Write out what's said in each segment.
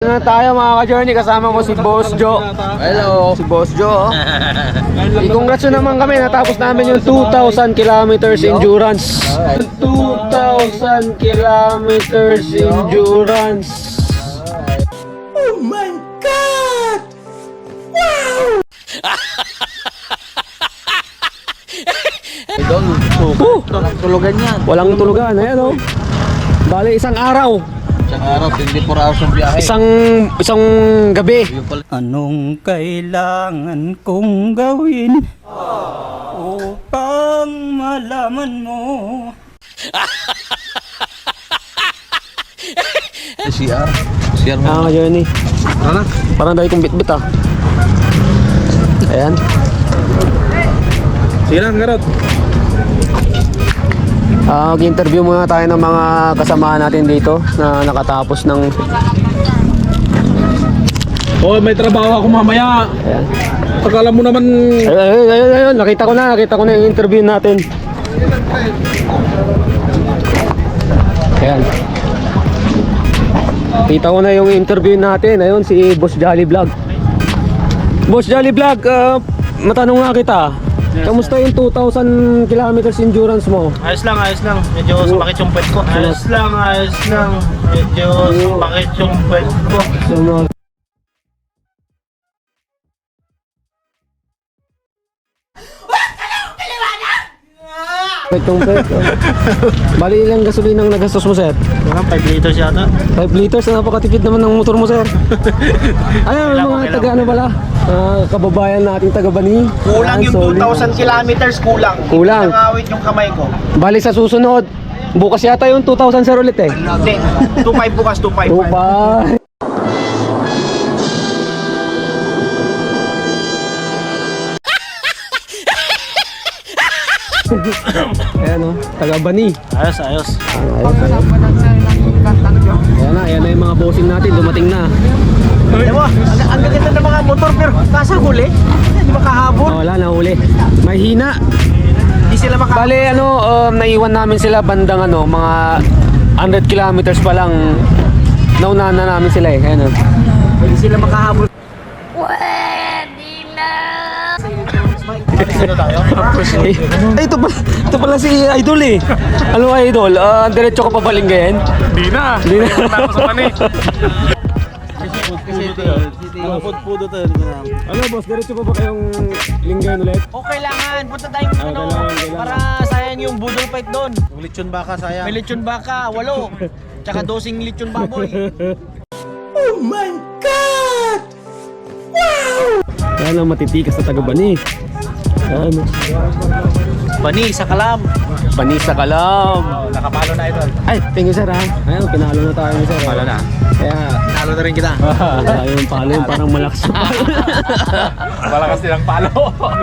Na tayo mga ka-journey, kasama ko si Boss Joe. Hello. Si Boss Joe. I-congrats naman kami, natapos namin yung 2,000 kilometers endurance. 2,000 kilometers endurance. Oh my God! Wow! Tulugan yan. Walang tulugan, ayan o. Bale, isang araw. Isang araw, 24 hours ang biyahe. Isang gabi. Anong kailangan kong gawin upang malaman mo? CR. CR mo. Journey. Parang dahil kong bit-bit ah. Ayan. Sige lang, Garot. Mag-interview muna tayo ng mga kasama natin dito na nakatapos ng... Oh, may trabaho ako mamaya. Ayan. Akala mo naman... Ayun, nakita ko na yung interview natin. Ayan. Kita ko na yung interview natin. Ayun, si Boss Jolly Vlog. Boss Jolly Vlog, matanong nga kita. Kamusta yung 2,000 kilometers endurance mo? Ayos lang. Medyo sumakit yung puwet ko. Ayos lang. Medyo sumakit yung puwet ko. Bali ilang gasolina ang nagastos mo, sir? Parang 5 liters yata. 5 liters, napakatipid naman ng motor mo, sir. Ayun, mga taga ano pala? Kababayan nating taga Bani. Kulang Ayan, yung solid. 2,000 kilometers, kulang. Kulang. Nangawit yung kamay ko. Bali sa susunod, bukas yata yung 2,000, sir, ulit eh. Hindi. 2,500 bukas, 2,500. Tupay. Ayan o, taga Bani. Ayos. Ayan na yung mga bossing natin, dumating na. Alam mo, ang gaganda ng mga motor pero nasa huli. Hindi makahabol. Wala, nahuli. May hina. Hindi sila makahabol. Bale, naiwan namin sila bandang mga 100 kilometers pa lang. Naunahan na namin sila eh. Ayan o. Hindi sila makahabol. Ito pala si Idol eh. Ano Idol? Diretso ka pa balinggayan? Hindi na. Ako sa pani. Ano boss, diretso pa ba kayong linggayan ulit? O kailangan, punta tayong kailangan. para sayang yung budol fight doon. Yung lechon baka sayang. May lechon baka, 8. Tsaka 12 lechon baboy. Yan ang matitikas na taga Bani. Ano? Bani, sa kalam. Bani sa kalam. Nakapalo na ito. Ay, thank you sir ha. Ayun, pinalo na tayo ni sir. Palo na. Kaya, Nalo na rin kita. ayun, palo yun, parang malakas yung palo. Malakas nilang palo.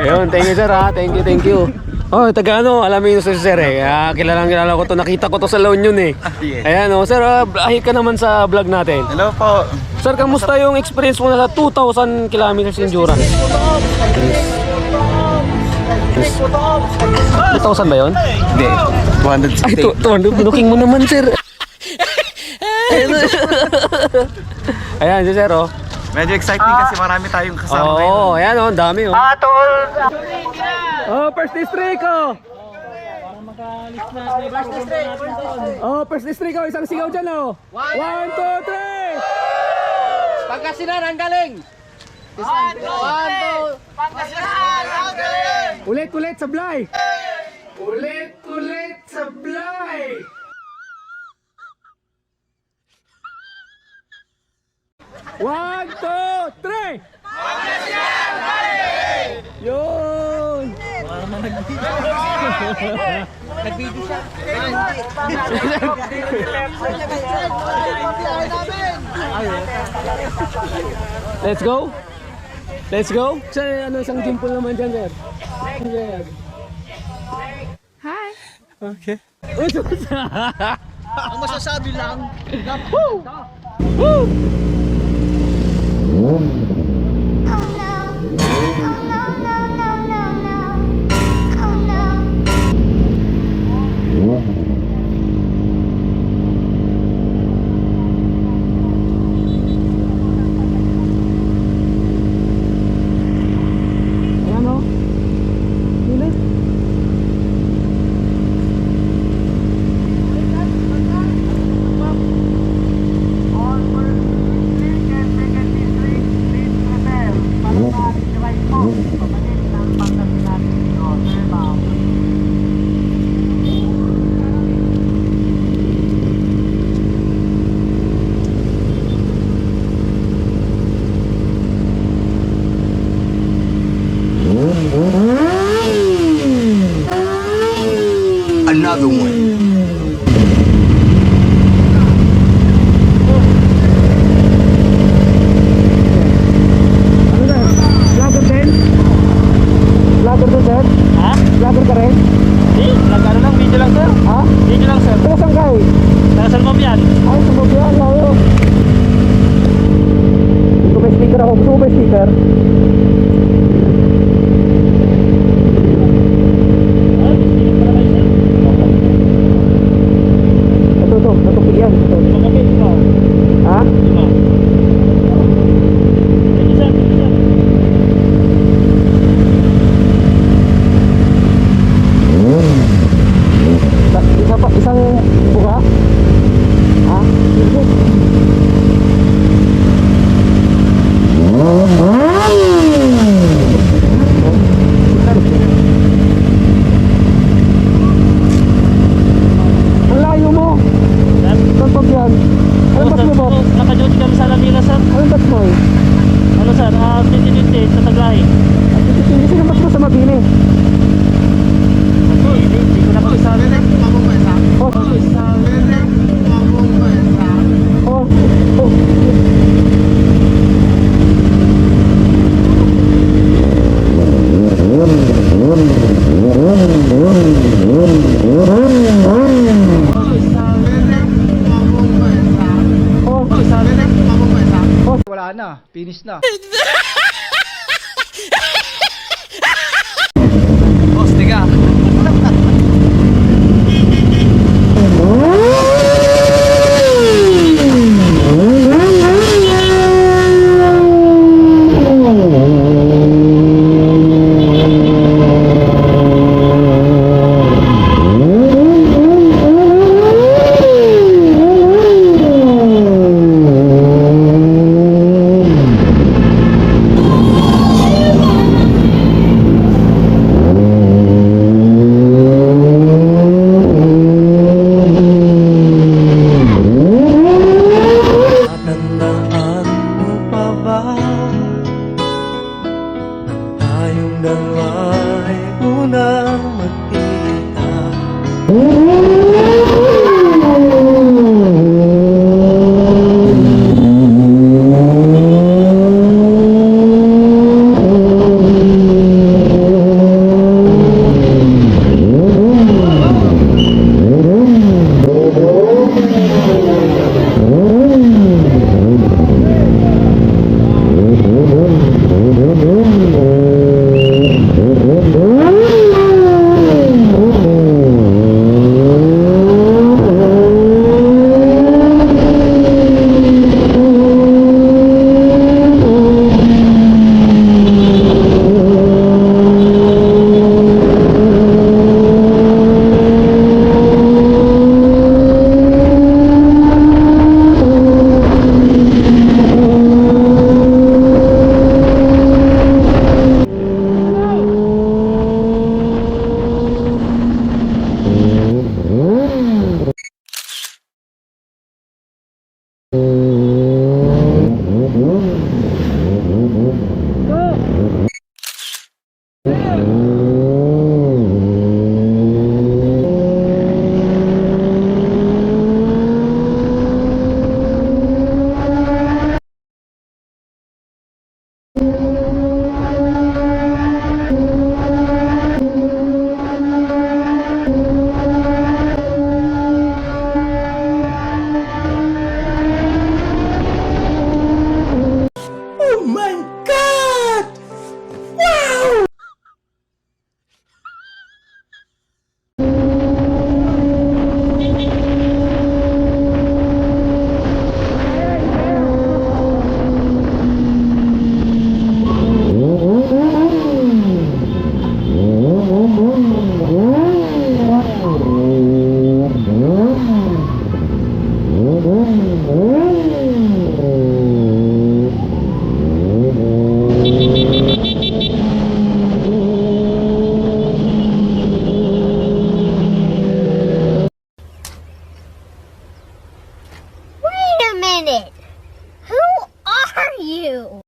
Ayun, thank you sir ha. Thank you. Oh, taga alamin nyo si sir eh. Kilala ko to, nakita ko to sa La Union eh. Yes. Ayan sir, ahit ka naman sa vlog natin. Hello po. Sir, kamusta yung experience mo na sa 2,000 kilometers endurance? 2,000 ba yun? Hindi. Ay, 260. 200, booking mo naman sir. Ayan si sir oh. Medyo exciting kasi marami tayong kasama ngayon. Oo, ayan oh, ang dami oh. Tol. Oh, first district oh. Oh, first district oh, isang sigaw dyan oh. 1, 2, 3. Pagkasinan ang galing. 1, 2, Pagkasinan ang galing. Ulit sablay. Ulit sablay. 1, 2, 3. Yun. Nag-video siya. Let's go. Let's go. Sir, ano isang dimple naman dyan, sir. Yeah. Hi. Okay. Ang masasabi lang, Woo! Woo! Oh no. Oh no, no, no, no, no. Oh no. Ayan o. Huli. another one. Ano na? Vlogger din? Vlogger din, sir? Ha? Vlogger ka rin? Hindi, nag-ano lang, video lang sir. Ha? Video lang sir. Taga saan kayo? Nakasan mo yan? Ay, sumubyan, layo. Gusto ko may speaker ako. Gusto ko may speaker? Ito, natupi yan. Ito. Ha? Isa pa, isang buka? Ha? Sige. Ang layo mo. Saan pag yan? Anong bus mo, boss? Naka-duty kami sa Alamila sir. Anong bus mo eh? Ano sir? 2020 sa Taglahi. Hindi sino bus mo sa Mabini? Hindi ko na po isabi. Oh. Oh. Oh. Wala na, finish na. Boss, tiga. minute. Who are you?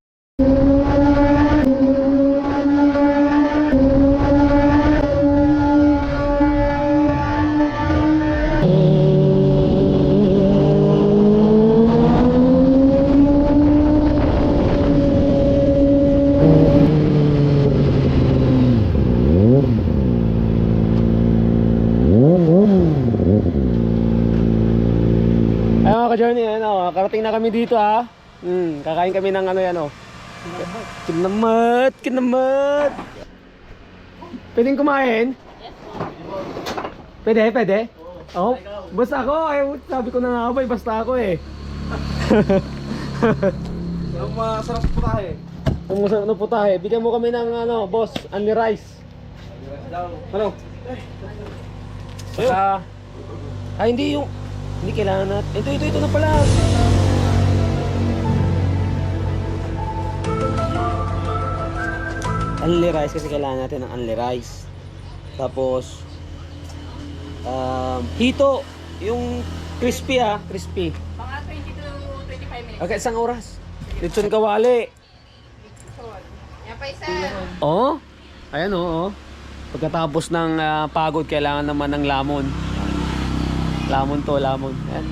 Ay mga ka-journey, ano, karating na kami dito ha. Kakain kami ng ano yan o. Kinamat, kinamat. Pwedeng kumain? Yes po. Pwede? Oh, basta ako. Ay, sabi ko na nga ba, basta ako eh. Ang masarap po tayo. Ang masarap na putahe. Bigyan mo kami ng ano, boss, only rice. Ano? Saka, hindi yung, hindi kailangan natin. Ito na pala. Only rice kasi kailangan natin ng only rice. Tapos, hito, yung crispy crispy. Mga 20 to 25 minutes. Okay, isang oras. Lechon kawali. Yan pa isa. Oh, ayan oh. Pagkatapos ng pagod, kailangan naman ng lamon. Lamon to, lamon. Ayan.